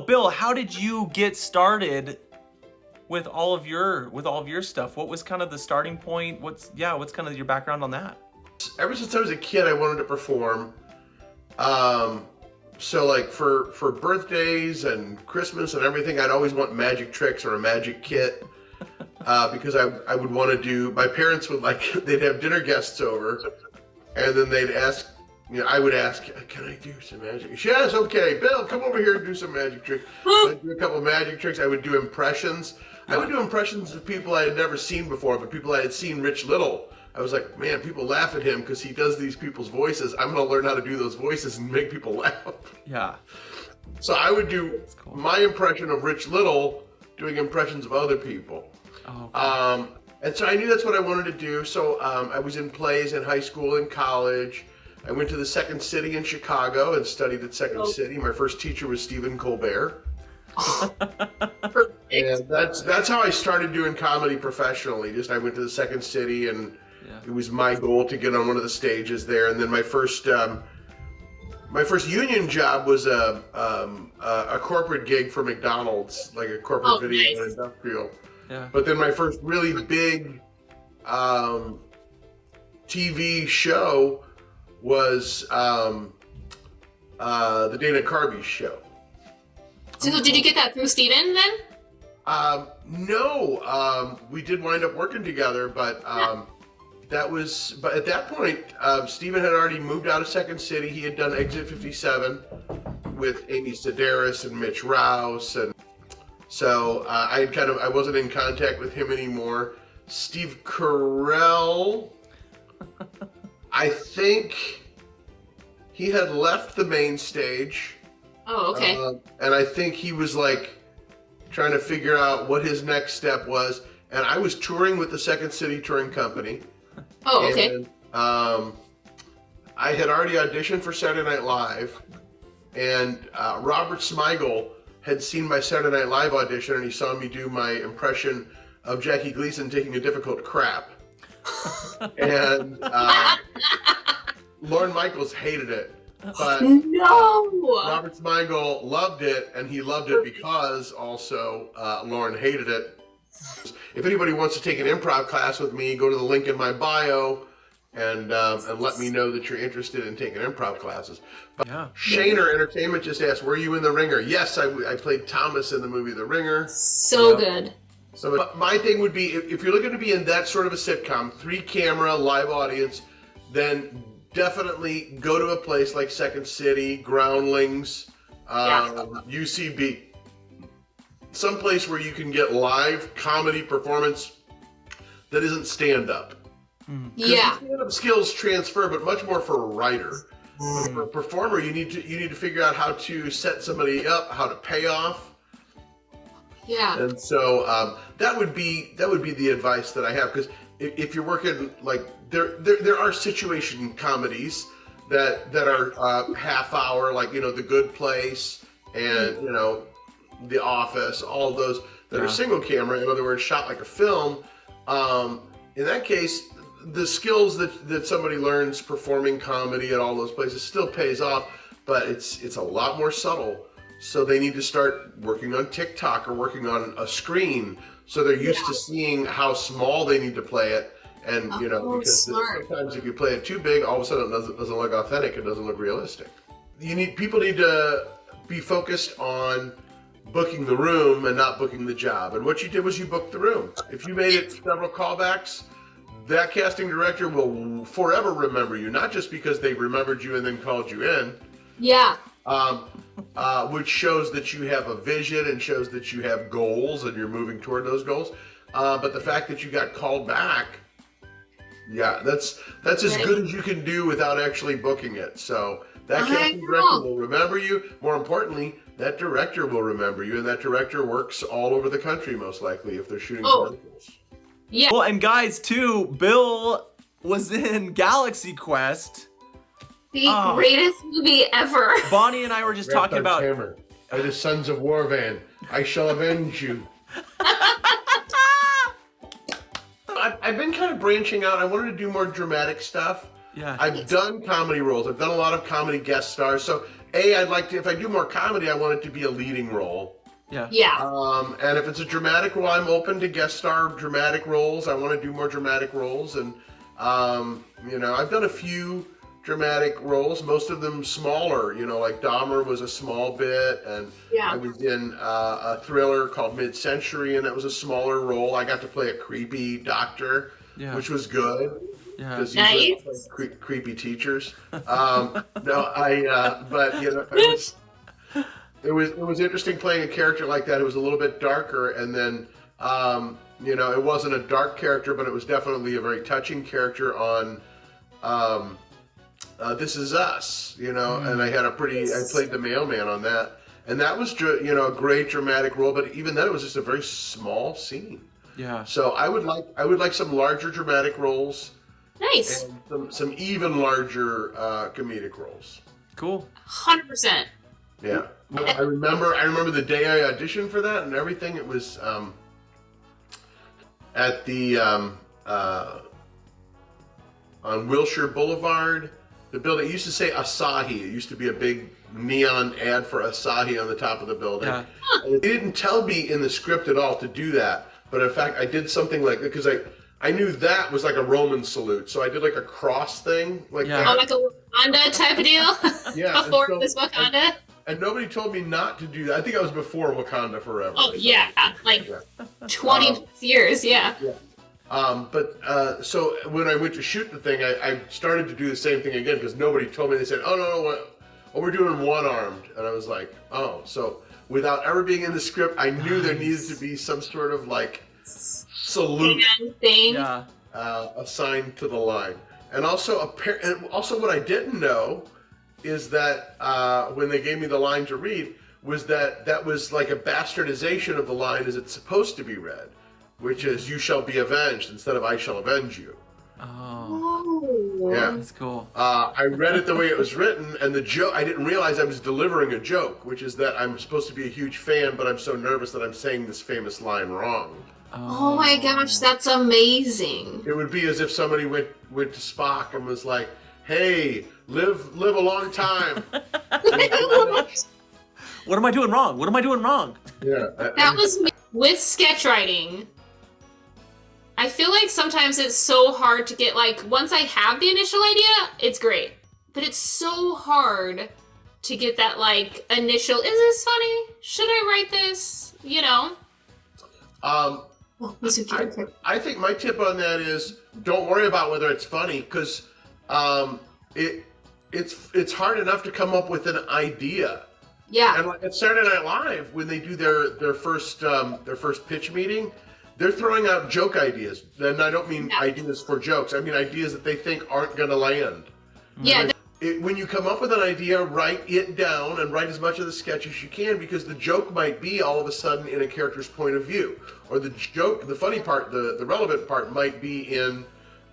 Bill, how did you get started with all of your stuff? What was kind of the starting point? What's kind of your background on that? Ever since I was a kid, I wanted to perform. So like for birthdays and Christmas and everything, I'd always want magic tricks or a magic kit. Because I would want to do, my parents would they'd have dinner guests over, and then they'd ask, I would ask, can I do some magic? Yes, okay, Bill, come over here and do some magic tricks. So I'd do a couple of magic tricks. I would do impressions. I would do impressions of people I had never seen before, but people I had seen, Rich Little. I was like, man, people laugh at him because he does these people's voices. I'm going to learn how to do those voices and make people laugh. Yeah. So I would do my impression of Rich Little doing impressions of other people. Oh, okay. And so I knew that's what I wanted to do. So I was in plays in high school and college. I went to the Second City in Chicago and studied at Second City. My first teacher was Stephen Colbert. And that's how I started doing comedy professionally. I went to the Second City, and it was my goal to get on one of the stages there. And then my first union job was a corporate gig for McDonald's, like a corporate video and industrial. Yeah. But then my first really big TV show was the Dana Carvey show. So did you get that through Steven then? No, we did wind up working together, but but at that point, Steven had already moved out of Second City. He had done Exit 57 with Amy Sedaris and Mitch Rouse, and so I wasn't in contact with him anymore. Steve Carell, I think he had left the main stage. Oh, okay. And I think he was trying to figure out what his next step was. And I was touring with the Second City Touring Company. Oh, okay. And I had already auditioned for Saturday Night Live. And Robert Smigel had seen my Saturday Night Live audition, and he saw me do my impression of Jackie Gleason taking a difficult crap. And Lorne Michaels hated it. But no! Robert Smigel loved it, and he loved it because also Lorne hated it. If anybody wants to take an improv class with me, go to the link in my bio and let me know that you're interested in taking improv classes. But Shaner Entertainment just asked, were you in The Ringer? Yes, I played Thomas in the movie The Ringer. So good. So my thing would be, if you're looking to be in that sort of a sitcom, 3-camera, live audience, then definitely go to a place like Second City, Groundlings, UCB. Someplace where you can get live comedy performance that isn't stand-up. Yeah. Stand-up skills transfer, but much more for a writer. But for a performer, you need to figure out how to set somebody up, how to pay off. Yeah. And so that would be the advice that I have, because if you're working there are situation comedies that are half hour, like The Good Place and The Office, all of those that are single camera, in other words, shot like a film. In that case, the skills that somebody learns performing comedy at all those places still pays off, but it's a lot more subtle. So they need to start working on TikTok or working on a screen, so they're used to seeing how small they need to play it. And because sometimes if you play it too big, all of a sudden it doesn't look authentic. It doesn't look realistic. People need to be focused on booking the room and not booking the job. And what you did was you booked the room. If you made it several callbacks, that casting director will forever remember you, not just because they remembered you and then called you in. Yeah. Which shows that you have a vision and shows that you have goals and you're moving toward those goals. But the fact that you got called back, that's as good as you can do without actually booking it. So that casting director will remember you. More importantly, that director will remember you, and that director works all over the country, most likely, if they're shooting commercials. Yeah. Well, and guys, too, Bill was in Galaxy Quest. The greatest movie ever. Bonnie and I were just talking about... Hammer, by the Sons of Warvan, I shall avenge you. I've been kind of branching out. I wanted to do more dramatic stuff. Yeah. I've done comedy roles. I've done a lot of comedy guest stars. So I'd like to, if I do more comedy, I want it to be a leading role. Yeah. Yeah. And if it's a dramatic role, I'm open to guest star dramatic roles. I want to do more dramatic roles, and I've done a few dramatic roles, most of them smaller. Like Dahmer was a small bit, and Yeah. I was in a thriller called Mid-Century, and that was a smaller role. I got to play a creepy doctor, which was good. Yeah. Because Nice. usually I play creepy teachers. But it was interesting playing a character like that. It was a little bit darker, and then it wasn't a dark character, but it was definitely a very touching character on This Is Us. And I played the mailman on that, and that was a great dramatic role. But even then, it was just a very small scene. Yeah. So I would like some larger dramatic roles. Nice. And some even larger comedic roles. Cool. 100%. Yeah. I remember the day I auditioned for that and everything. It was at the on Wilshire Boulevard. The building, it used to say Asahi. It used to be a big neon ad for Asahi on the top of the building. Yeah. And they didn't tell me in the script at all to do that. But in fact, I did something like that because I knew that was like a Roman salute. So I did like a cross thing like Yeah. that. Oh, like a Wakanda type of deal? Yeah, Before and so- this Wakanda? And nobody told me not to do that. I think I was before Wakanda Forever. Oh, yeah. Like Yeah. 20 years, yeah. So when I went to shoot the thing, I started to do the same thing again because nobody told me. They said, "Oh, we're doing one-armed," and I was like, "Oh." So without ever being in the script, I knew there needed to be some sort of like salute Thing. Yeah. assigned to the line, and also what I didn't know is that when they gave me the line to read was that was like a bastardization of the line as it's supposed to be read, which is "You shall be avenged" instead of "I shall avenge you." Oh, Oh. Yeah. that's cool. I read it the way it was written, and the joke, I didn't realize I was delivering a joke, which is that I'm supposed to be a huge fan, but I'm so nervous that I'm saying this famous line wrong. Oh my gosh, that's amazing. It would be as if somebody went to Spock and was like, "Hey, live a long time." What am I doing wrong? What am I doing wrong? Yeah. That was me with sketch writing. I feel like sometimes it's so hard to get, like, once I have the initial idea, it's great. But it's so hard to get that, like, initial, is this funny? Should I write this? Oh, this is cute. I think my tip on that is don't worry about whether it's funny, because it's hard enough to come up with an idea. Yeah. And like at Saturday Night Live, when they do their first pitch meeting, they're throwing out joke ideas. And I don't mean ideas for jokes. I mean ideas that they think aren't going to land. Yeah. When you come up with an idea, write it down and write as much of the sketch as you can, because the joke might be all of a sudden in a character's point of view, or the funny part, the relevant part might be in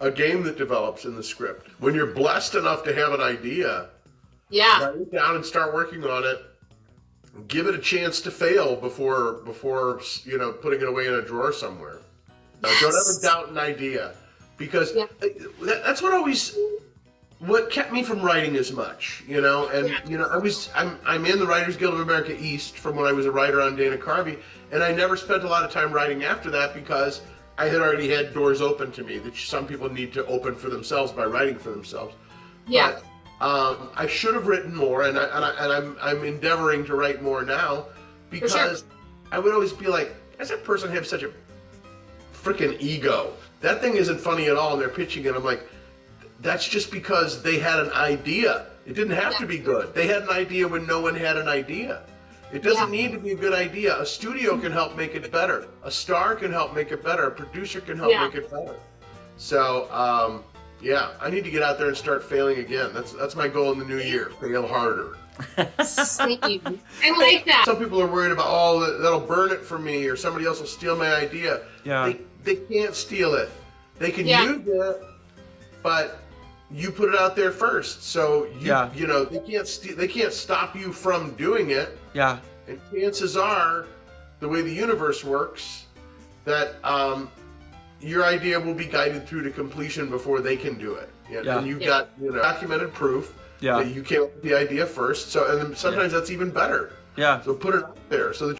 a game that develops in the script. When you're blessed enough to have an idea, Yeah. write it down and start working on it. Give it a chance to fail before putting it away in a drawer somewhere. Don't ever doubt an idea, because that's what kept me from writing as much, and I'm in the Writers Guild of America East from when I was a writer on Dana Carvey, and I never spent a lot of time writing after that because I had already had doors open to me that some people need to open for themselves by writing for themselves. Yeah. But, I should have written more, and I'm endeavoring to write more now, because I would always be like, does that person have such a freaking ego? That thing isn't funny at all, and they're pitching it. I'm like, that's just because they had an idea. It didn't have to be good. They had an idea when no one had an idea. It doesn't need to be a good idea. A studio can help make it better. A star can help make it better. A producer can help make it better. So, I need to get out there and start failing again. That's my goal in the new year. Fail harder. Thank you. I like that. Some people are worried about, that'll burn it for me, or somebody else will steal my idea. Yeah. They can't steal it. They can use it, but you put it out there first. So they can't stop you from doing it. Yeah. And chances are, the way the universe works, that your idea will be guided through to completion before they can do it. And you've got documented proof. Yeah. You came up with the idea first, so and then sometimes that's even better. Yeah. So put it out there so that